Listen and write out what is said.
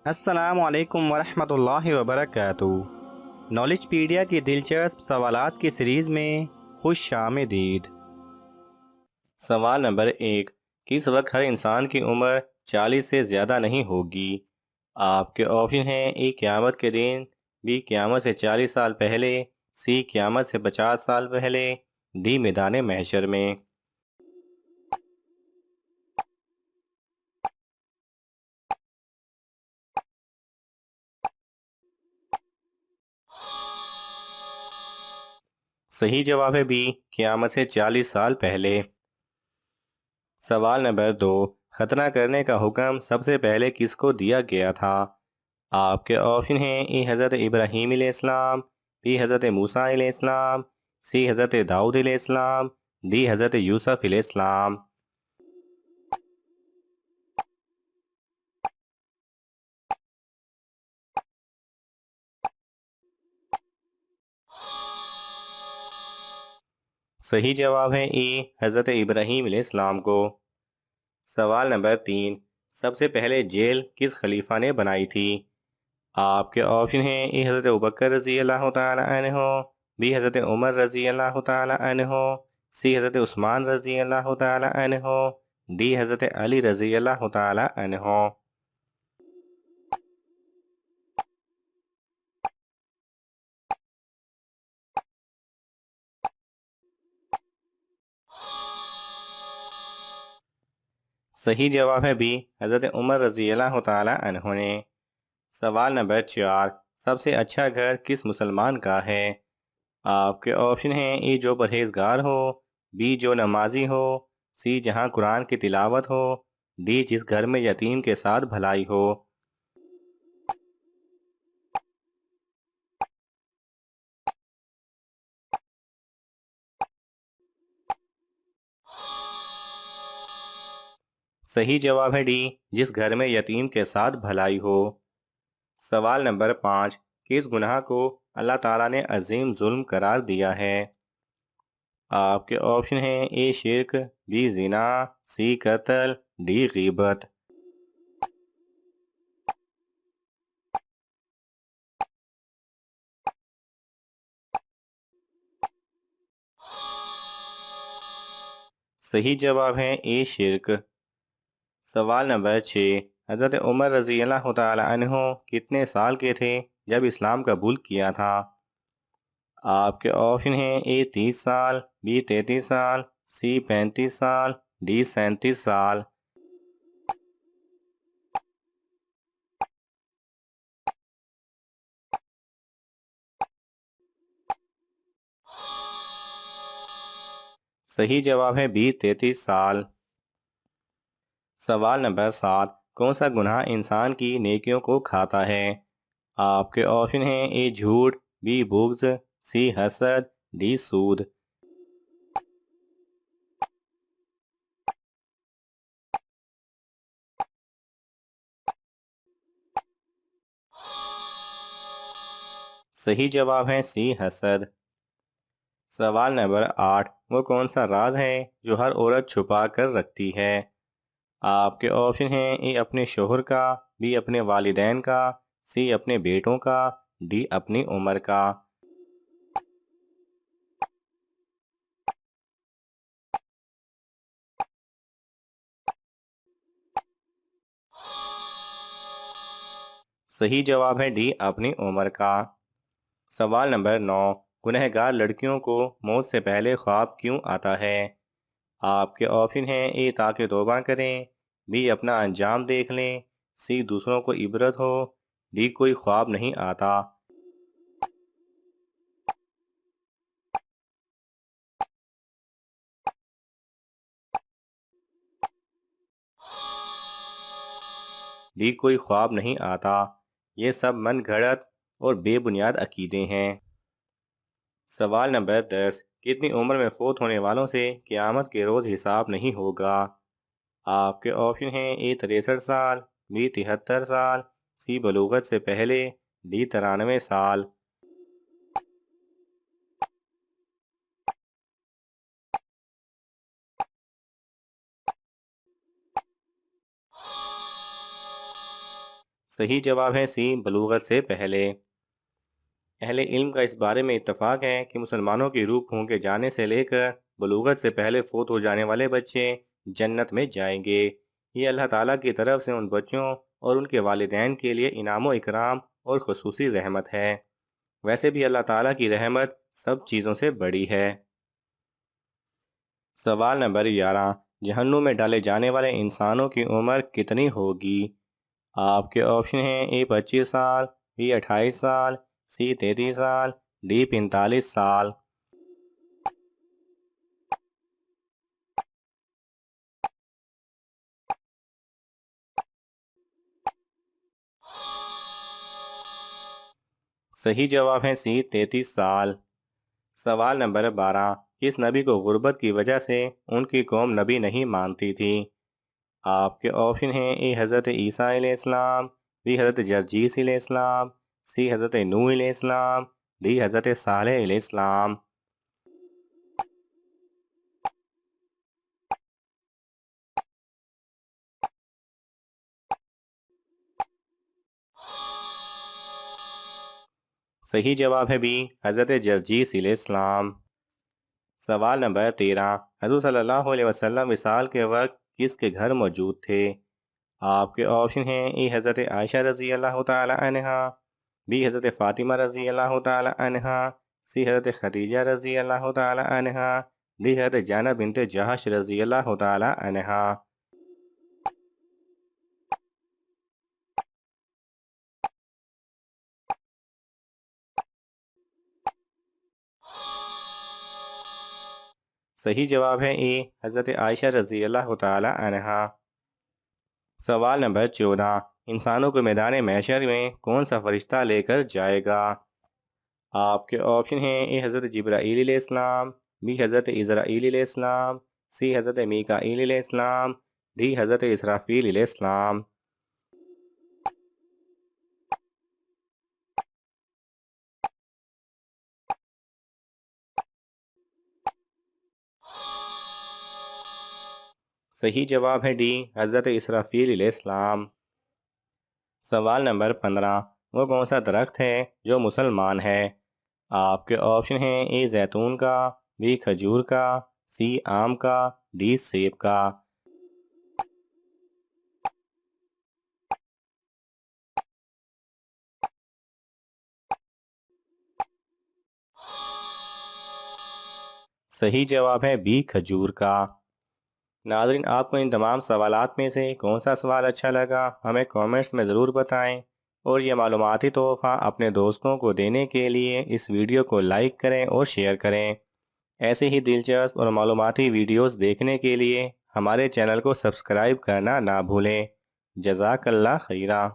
السلام علیکم ورحمۃ اللہ وبرکاتہ۔ نالج پیڈیا کی دلچسپ سوالات کی سیریز میں خوش آمدید۔ سوال نمبر 1، کس وقت ہر انسان کی عمر 40 سے زیادہ نہیں ہوگی؟ آپ کے آپشن ہیں: اے قیامت کے دن، بی قیامت سے 40 سال پہلے، سی قیامت سے 50 سال پہلے، ڈی میدان محشر میں۔ صحیح جواب ہے بی، قیامت سے 40 سال پہلے۔ سوال نمبر 2، ختنہ کرنے کا حکم سب سے پہلے کس کو دیا گیا تھا؟ آپ کے آپشن ہیں: اے حضرت ابراہیم علیہ السلام، بی حضرت موسیٰ علیہ السلام، سی حضرت داؤد علیہ السلام، ڈی حضرت یوسف علیہ السلام۔ صحیح جواب ہے اے، حضرت ابراہیم علیہ السلام کو۔ سوال نمبر 3، سب سے پہلے جیل کس خلیفہ نے بنائی تھی؟ آپ کے آپشن ہیں: اے حضرت ابوبکر رضی اللہ تعالی عنہ، بی حضرت عمر رضی اللہ تعالی عنہ، سی حضرت عثمان رضی اللہ تعالی عنہ، ڈی حضرت علی رضی اللہ تعالی عنہ۔ صحیح جواب ہے بی، حضرت عمر رضی اللہ تعالی عنہ نے۔ سوال نمبر 4، سب سے اچھا گھر کس مسلمان کا ہے؟ آپ کے آپشن ہیں: اے جو پرہیزگار ہو، بی جو نمازی ہو، سی جہاں قرآن کی تلاوت ہو، ڈی جس گھر میں یتیم کے ساتھ بھلائی ہو۔ صحیح جواب ہے ڈی، جس گھر میں یتیم کے ساتھ بھلائی ہو۔ سوال نمبر 5، کس گناہ کو اللہ تعالیٰ نے عظیم ظلم قرار دیا ہے؟ آپ کے آپشن ہیں: اے شرک، بی زنا، سی قتل، ڈی غیبت۔ صحیح جواب ہے اے شرک۔ سوال نمبر 6، حضرت عمر رضی اللہ تعالی عنہ کتنے سال کے تھے جب اسلام قبول کیا تھا؟ آپ کے آپشن ہیں: اے 30 سال، بی 33 سال، سی 35 سال، ڈی 37 سال۔ صحیح جواب ہے بی 33 سال۔ سوال نمبر 7، کون سا گناہ انسان کی نیکیوں کو کھاتا ہے؟ آپ کے آپشن ہیں: اے جھوٹ، بی بغض، سی حسد، ڈی سود۔ صحیح جواب ہے سی حسد۔ سوال نمبر 8، وہ کون سا راز ہے جو ہر عورت چھپا کر رکھتی ہے؟ آپ کے آپشن ہیں: اے اپنے شوہر کا، بی اپنے والدین کا، سی اپنے بیٹوں کا، ڈی اپنی عمر کا۔ صحیح جواب ہے ڈی اپنی عمر کا۔ سوال نمبر 9، گنہگار لڑکیوں کو موت سے پہلے خواب کیوں آتا ہے؟ آپ کے آپشن ہیں: اے تاکہ توبہ کریں، بی اپنا انجام دیکھ لیں، سی دوسروں کو عبرت ہو، ڈی کوئی خواب نہیں آتا۔ ڈی کوئی خواب نہیں آتا۔ یہ سب من گھڑت اور بے بنیاد عقیدے ہیں۔ سوال نمبر 10، کتنی عمر میں فوت ہونے والوں سے قیامت کے روز حساب نہیں ہوگا؟ آپ کے آپشن ہیں: اے 63 سال، بی 73 سال، سی بلوغت سے پہلے، ڈی 93 سال۔ صحیح جواب ہے سی، بلوغت سے پہلے۔ اہل علم کا اس بارے میں اتفاق ہے کہ مسلمانوں کی روح پھونکے جانے سے لے کر بلوغت سے پہلے فوت ہو جانے والے بچے جنت میں جائیں گے۔ یہ اللہ تعالیٰ کی طرف سے ان بچوں اور ان کے والدین کے لیے انعام و اکرام اور خصوصی رحمت ہے۔ ویسے بھی اللہ تعالیٰ کی رحمت سب چیزوں سے بڑی ہے۔ سوال نمبر 11، جہنم میں ڈالے جانے والے انسانوں کی عمر کتنی ہوگی؟ آپ کے آپشن ہیں: اے 25 سال، بی 28 سال، سی 33 سال، ڈی 45 سال۔ صحیح جواب ہے سی، 33 سال۔ سوال نمبر 12، کس نبی کو غربت کی وجہ سے ان کی قوم نبی نہیں مانتی تھی؟ آپ کے آپشن ہیں: اے حضرت عیسیٰ علیہ السلام، بی حضرت جرجیس علیہ السلام، سی حضرت نوح علیہ السلام، ڈی حضرت صالح علیہ السلام۔ صحیح جواب ہے بی، حضرت جرجیس علیہ السلام۔ سوال نمبر 13، حضور صلی اللہ علیہ وسلم وصال کے وقت کس کے گھر موجود تھے؟ آپ کے آپشن ہیں: اے حضرت عائشہ رضی اللہ تعالی عنہا، بی حضرت فاطمہ رضی اللہ تعالی عنہا، سی حضرت خدیجہ رضی اللہ تعالی عنہا، ڈی حضرت زینب بنت جہش رضی اللہ تعالی عنہا۔ صحیح جواب ہے اے، حضرت عائشہ رضی اللہ تعالی عنہا۔ سوال نمبر 14، انسانوں کو میدان محشر میں کون سا فرشتہ لے کر جائے گا؟ آپ کے آپشن ہیں: اے حضرت جبرائیل علیہ السلام، بی حضرت اسرائیل علیہ السلام، سی حضرت میکائیل علیہ السلام، ڈی حضرت اسرافیل علیہ السلام۔ صحیح جواب ہے ڈی، حضرت اسرافیل علیہ السلام۔ سوال نمبر 15، وہ کون سا درخت ہے جو مسلمان ہے؟ آپ کے آپشن ہیں: اے زیتون کا، بی کھجور کا، سی آم کا، ڈی سیب کا۔ صحیح جواب ہے بی کھجور کا۔ ناظرین، آپ کو ان تمام سوالات میں سے کون سا سوال اچھا لگا ہمیں کامنٹس میں ضرور بتائیں، اور یہ معلوماتی تحفہ اپنے دوستوں کو دینے کے لیے اس ویڈیو کو لائک کریں اور شیئر کریں۔ ایسے ہی دلچسپ اور معلوماتی ویڈیوز دیکھنے کے لیے ہمارے چینل کو سبسکرائب کرنا نہ بھولیں۔ جزاک اللہ خیرہ۔